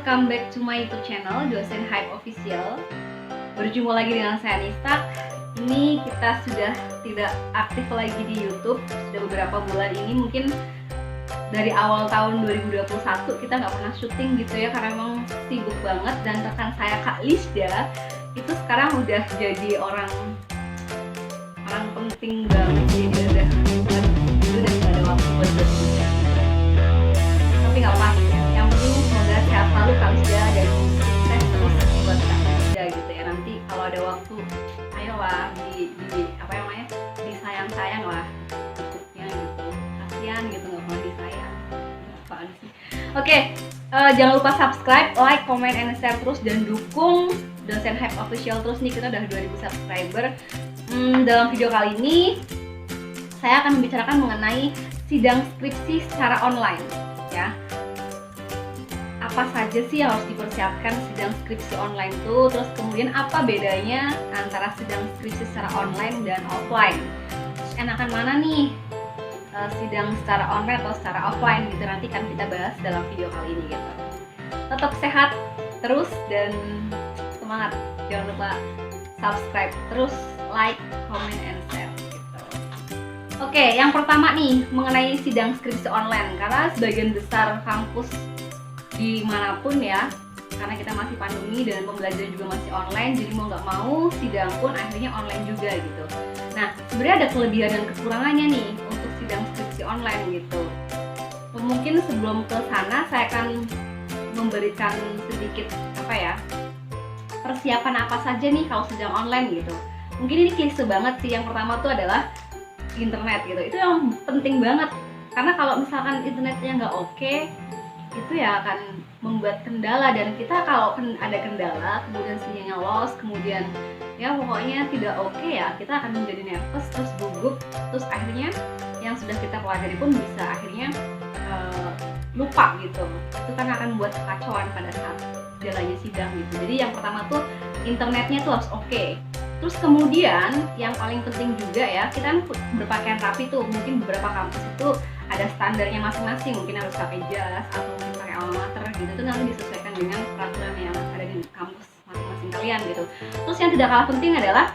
welcome back to my YouTube channel Dosen Hype Official. Berjumpa lagi dengan saya Nista. Ini kita sudah tidak aktif lagi di YouTube sudah beberapa bulan ini, mungkin dari awal tahun 2021 kita nggak pernah syuting gitu ya, karena emang sibuk banget. Dan rekan saya Kak Lisda itu sekarang udah jadi orang penting banget, jadi udah nggak ada waktu buat berbicara. Tapi nggak apa, yang penting semoga sehat selalu Kak Lisda dan sukses terus buat Kak Lisda gitu ya. Nanti kalau ada waktu, ayolah di apa namanya, disayang-sayang lah YouTubenya gitu. Kasian gitu nggak pernah disayang. Apaan sih? Oke, jangan lupa subscribe, like, comment, and share terus, dan dukung Dosen Hype Official terus nih. Kita udah 2000 subscriber. Dalam video kali ini saya akan membicarakan mengenai sidang skripsi secara online ya. Apa saja sih yang harus dipersiapkan sidang skripsi online tuh, terus kemudian apa bedanya antara sidang skripsi secara online dan offline, terus enakan mana nih sidang secara online atau secara offline gitu. Nanti kan kita bahas dalam video kali ini gitu. Tetap sehat terus dan semangat, jangan lupa subscribe terus, like, comment, and share gitu. Oke, yang pertama nih mengenai sidang skripsi online, karena sebagian besar kampus dimanapun ya, karena kita masih pandemi dan pembelajaran juga masih online, jadi mau nggak mau sidang pun akhirnya online juga gitu. Nah, sebenarnya ada kelebihan dan kekurangannya nih untuk sidang skripsi online gitu. Mungkin sebelum ke sana saya akan memberikan sedikit persiapan apa saja nih kalau sidang online gitu. Mungkin ini klise banget sih. Yang pertama tuh adalah internet gitu. Itu yang penting banget, karena kalau misalkan internetnya nggak oke, itu ya akan membuat kendala. Dan kita kalau ada kendala, kemudian sinyalnya loss, kemudian ya pokoknya tidak oke ya, kita akan menjadi nervous, terus gugup, terus akhirnya yang sudah kita pelajari pun bisa akhirnya lupa gitu. Itu kan akan membuat kekacauan pada saat jalannya sidang gitu. Jadi yang pertama tuh internetnya tuh harus oke. Terus kemudian yang paling penting juga ya, kita kan berpakaian rapi tuh. Mungkin beberapa kampus itu ada standarnya masing-masing, mungkin harus pakai jas atau mungkin pakai alma mater gitu. Itu nanti disesuaikan dengan peraturan yang ada di kampus masing-masing kalian gitu. Terus yang tidak kalah penting adalah,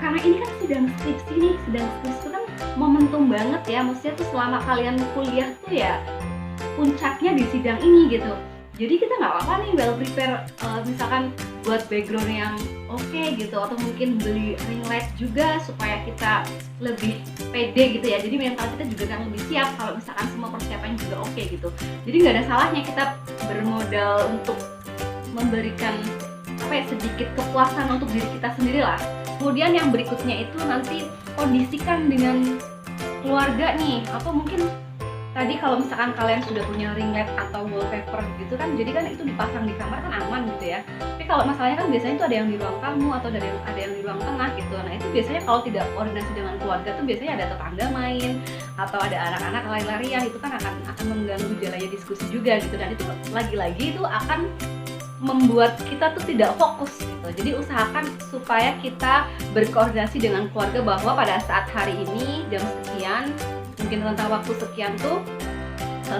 karena ini kan sidang skripsi nih, sidang skripsi itu kan momentum banget ya. Maksudnya tuh selama kalian kuliah tuh ya puncaknya di sidang ini gitu. Jadi kita nggak apa-apa nih well prepare, misalkan buat background yang oke gitu, atau mungkin beli ring light juga supaya kita lebih pede gitu ya. Jadi mental kita juga kan lebih siap kalau misalkan semua persiapan juga oke gitu. Jadi nggak ada salahnya kita bermodal untuk memberikan sedikit kepuasan untuk diri kita sendiri lah. Kemudian yang berikutnya itu nanti kondisikan dengan keluarga nih, atau mungkin tadi kalau misalkan kalian sudah punya ring light atau wallpaper gitu kan, jadi kan itu dipasang di kamar kan aman gitu ya. Tapi kalau masalahnya kan biasanya itu ada yang di ruang tamu atau ada yang di ruang tengah gitu. Nah itu biasanya kalau tidak koordinasi dengan keluarga tuh biasanya ada tetangga main atau ada anak-anak lari-larian, itu kan akan mengganggu jalannya diskusi juga gitu. Dan itu lagi-lagi itu akan membuat kita tuh tidak fokus gitu. Jadi usahakan supaya kita berkoordinasi dengan keluarga bahwa pada saat hari ini jam sekian, mungkin rentang waktu sekian tuh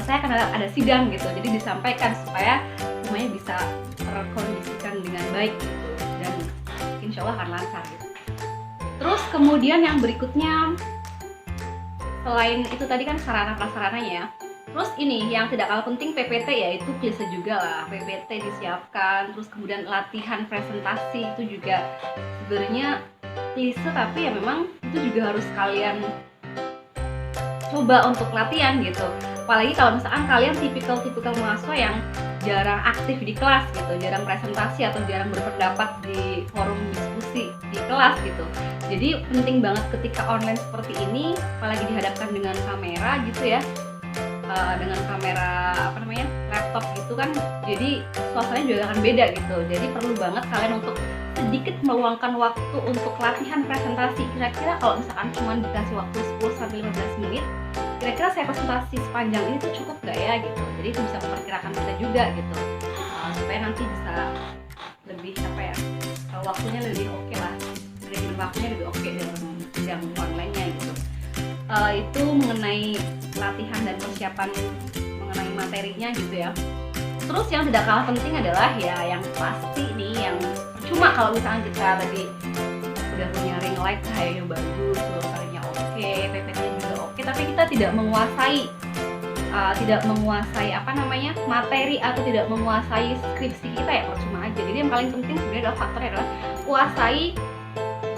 saya akan ada sidang gitu. Jadi disampaikan supaya semuanya bisa terkondisikan dengan baik gitu, dan insya Allah akan lancar gitu. Terus kemudian yang berikutnya, selain itu tadi kan sarana prasarananya ya, terus ini yang tidak kalah penting PPT ya. Itu klise juga lah, PPT disiapkan. Terus kemudian latihan presentasi itu juga sebenarnya klise, tapi ya memang itu juga harus kalian coba untuk latihan gitu. Apalagi kalau misalkan kalian tipikal mahasiswa yang jarang aktif di kelas gitu, jarang presentasi atau jarang berpendapat di forum diskusi di kelas gitu. Jadi penting banget ketika online seperti ini, apalagi dihadapkan dengan kamera gitu ya, dengan kamera laptop gitu kan, jadi suasananya juga akan beda gitu. Jadi perlu banget kalian untuk sedikit meluangkan waktu untuk latihan presentasi. Kira-kira kalau misalkan cuma dikasih waktu 10-15 menit, kira-kira saya presentasi sepanjang ini tuh cukup nggak ya gitu. Jadi itu bisa memperkirakan kita juga gitu, supaya nanti bisa lebih waktunya lebih oke lah, manajemen waktunya lebih oke dalam sidang online-nya gitu. Itu mengenai latihan dan persiapan mengenai materinya gitu ya. terus yang tidak kalah penting adalah ya yang pasti nih, yang percuma kalau misalnya kita tadi udah punya ring light, cahayanya bagus, filternya oke, PPT-nya juga oke, tapi kita tidak menguasai materi atau tidak menguasai skripsi kita, ya percuma aja. Jadi yang paling penting sebenarnya adalah faktornya adalah kuasai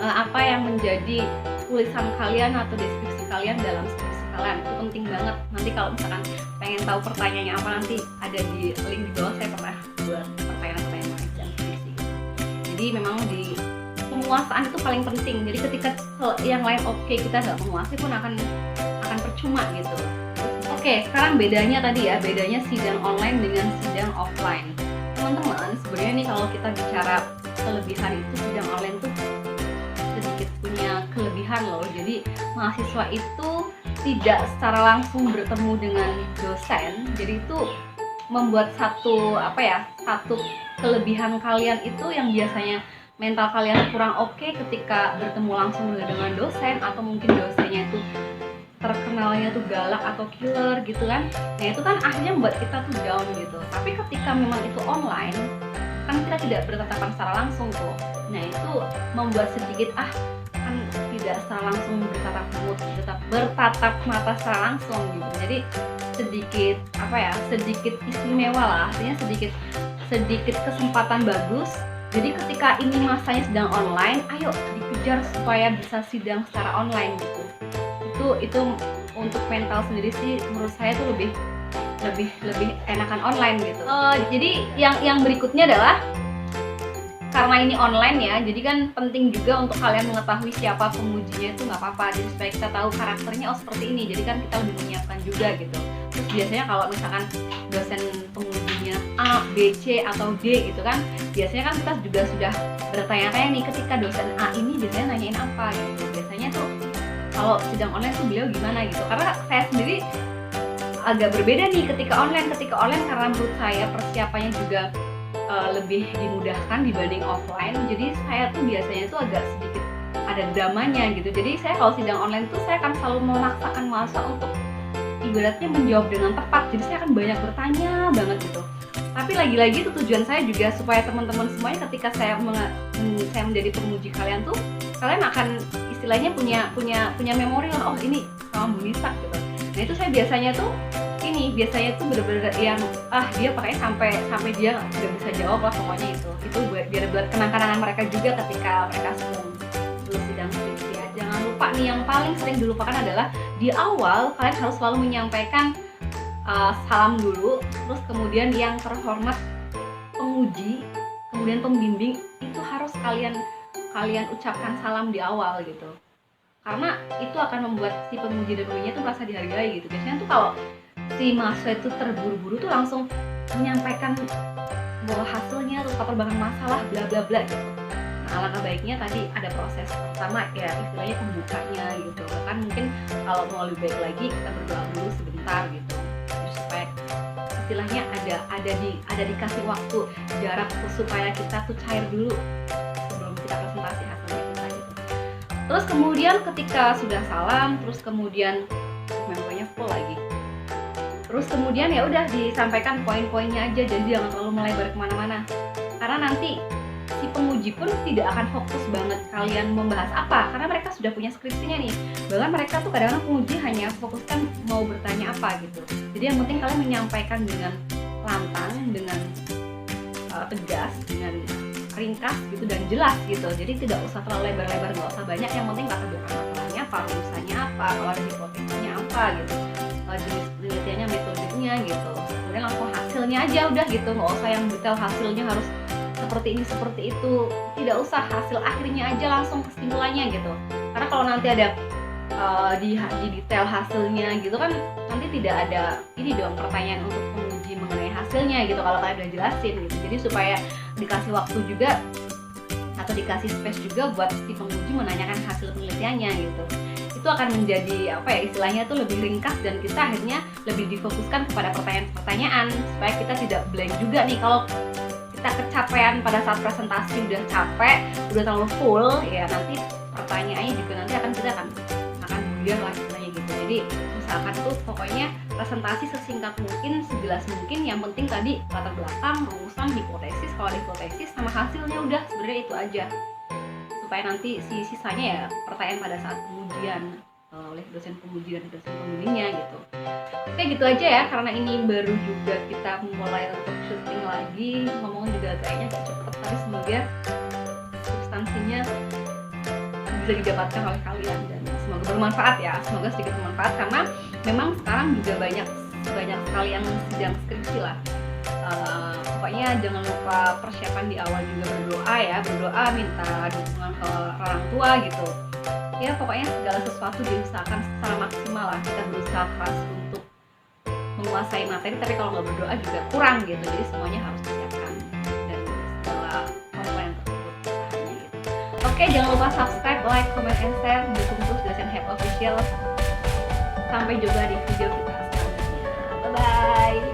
apa yang menjadi tulisan kalian atau deskripsi kalian dalam skripsi kalian. Itu penting banget. Nanti kalau misalkan pengen tahu pertanyaannya apa, nanti ada di link di bawah, saya pernah buat pertanyaan-pertanyaan mengajar skripsi. Jadi memang di penguasaan itu paling penting. Jadi ketika yang lain oke, kita nggak menguasai pun akan percuma gitu. Oke, sekarang bedanya sidang online dengan sidang offline. Teman-teman, sebenarnya nih kalau kita bicara kelebihan itu, sidang online tuh sedikit punya kelebihan loh. Jadi mahasiswa itu tidak secara langsung bertemu dengan dosen. Jadi itu membuat satu kelebihan kalian itu yang biasanya mental kalian kurang oke ketika bertemu langsung dengan dosen, atau mungkin dosennya itu terkenalnya tuh galak atau killer gitu kan. Nah itu kan akhirnya membuat kita tuh down gitu. Tapi ketika memang itu online, kan kita tidak bertatapan secara langsung tuh. Nah itu membuat sedikit kan tidak secara langsung bertatap mata secara langsung gitu. Jadi sedikit istimewa lah, artinya sedikit kesempatan bagus. Jadi ketika ini masanya sidang online, ayo dikejar supaya bisa sidang secara online gitu. Itu untuk mental sendiri sih menurut saya tuh lebih enakan online gitu. Jadi yang berikutnya adalah karena ini online ya, jadi kan penting juga untuk kalian mengetahui siapa pengujinya, itu nggak apa-apa. Jadi supaya kita tahu karakternya seperti ini, jadi kan kita lebih menyiapkan juga gitu. Terus biasanya kalau misalkan dosen pengujinya A, B, C atau D gitu kan, biasanya kan kita juga sudah bertanya-tanya nih, ketika dosen A ini biasanya nanyain apa gitu. Biasanya tuh kalau sidang online tuh beliau gimana gitu. Karena saya sendiri agak berbeda nih ketika online karena menurut saya persiapannya juga lebih dimudahkan dibanding offline. Jadi saya tuh biasanya tuh agak sedikit ada dramanya gitu. Jadi saya kalau sidang online tuh saya akan selalu memaksakan masa untuk ibaratnya menjawab dengan tepat. Jadi saya akan banyak bertanya banget gitu. Tapi lagi-lagi itu tujuan saya juga supaya teman-teman semuanya ketika saya menjadi penguji kalian tuh, kalian akan istilahnya punya memori lah, oh ini sama Bu Nisa gitu. Nah itu saya biasanya tuh bener-bener yang dia pakai sampai dia nggak bisa jawab lah pokoknya. Itu biar buat kenang-kenangan mereka juga ketika mereka sebelum sidang skripsi ya. Jangan lupa nih, yang paling sering dilupakan adalah di awal kalian harus selalu menyampaikan salam dulu, terus kemudian yang terhormat penguji, kemudian pembimbing, itu harus kalian ucapkan salam di awal gitu. Karena itu akan membuat si penguji dan pengujinya itu merasa dihargai gitu. Biasanya tuh kalau si mahasiswa itu terburu-buru tuh langsung menyampaikan bahwa hasilnya atau perkembangan masalah bla bla bla gitu. Nah, alangkah baiknya tadi ada proses pertama ya, istilahnya pembukanya gitu. Bahkan mungkin kalau mau lebih baik lagi kita berdoa dulu sebentar gitu. Terus supaya istilahnya ada dikasih waktu jarak supaya kita tuh cair dulu sebelum kita presentasi hasilnya kita gitu. Terus kemudian ketika sudah salam, terus kemudian memorinya full lagi. Terus kemudian ya udah disampaikan poin-poinnya aja, jadi jangan terlalu melebar kemana-mana. Karena nanti si penguji pun tidak akan fokus banget kalian membahas apa, karena mereka sudah punya skripsinya nih. Bahkan mereka tuh kadang-kadang penguji hanya fokuskan mau bertanya apa gitu. Jadi yang penting kalian menyampaikan dengan lantang, dengan tegas, dengan ringkas gitu dan jelas gitu. Jadi tidak usah terlalu lebar-lebar, nggak usah banyak. Yang penting latar belakang masalahnya apa, rumusannya apa, kalau ada hipotesisnya apa gitu, jenis penelitiannya, metodenya gitu. Kemudian langsung hasilnya aja udah gitu, nggak usah yang detail hasilnya harus seperti ini seperti itu. Tidak usah, hasil akhirnya aja langsung kesimpulannya gitu. Karena kalau nanti ada di detail hasilnya gitu kan, nanti tidak ada ini dong pertanyaan untuk penguji mengenai hasilnya gitu kalau kalian udah jelasin gitu. Jadi supaya dikasih waktu juga atau dikasih space juga buat si penguji menanyakan hasil penelitiannya gitu. Itu akan menjadi istilahnya tuh lebih ringkas, dan kita akhirnya lebih difokuskan kepada pertanyaan-pertanyaan supaya kita tidak blank juga nih. Kalau kita kecapean pada saat presentasi, udah capek, udah terlalu full ya, nanti pertanyaannya juga nanti kita akan buyar lah istilahnya gitu. Jadi misalkan tuh pokoknya presentasi sesingkat mungkin, sejelas mungkin. Yang penting tadi latar belakang, rumusan, hipotesis, kalau ada hipotesis sama hasilnya, udah sebenarnya itu aja, supaya nanti sisanya ya pertanyaan pada saat pengujian oleh dosen penguji dan dosen pembimbingnya gitu. Oke, gitu aja ya, karena ini baru juga kita mulai untuk syuting lagi, ngomong juga kayaknya cepet, tapi semoga substansinya bisa didapatkan oleh kalian dan semoga bermanfaat ya, semoga sedikit bermanfaat, karena memang sekarang juga banyak sekali yang sedang skripsi lah. Pokoknya jangan lupa persiapan di awal juga, berdoa ya, berdoa minta dukungan ke orang tua gitu ya. Pokoknya segala sesuatu diusahakan secara maksimal lah, kita berusaha keras untuk menguasai materi, tapi kalau nggak berdoa juga kurang gitu. Jadi semuanya harus disiapkan dan segala komponen tersebut gitu. Oke, jangan lupa subscribe, like, comment, and share, dukung terus Dosen Hype Official. Sampai jumpa di video kita selanjutnya. Bye bye.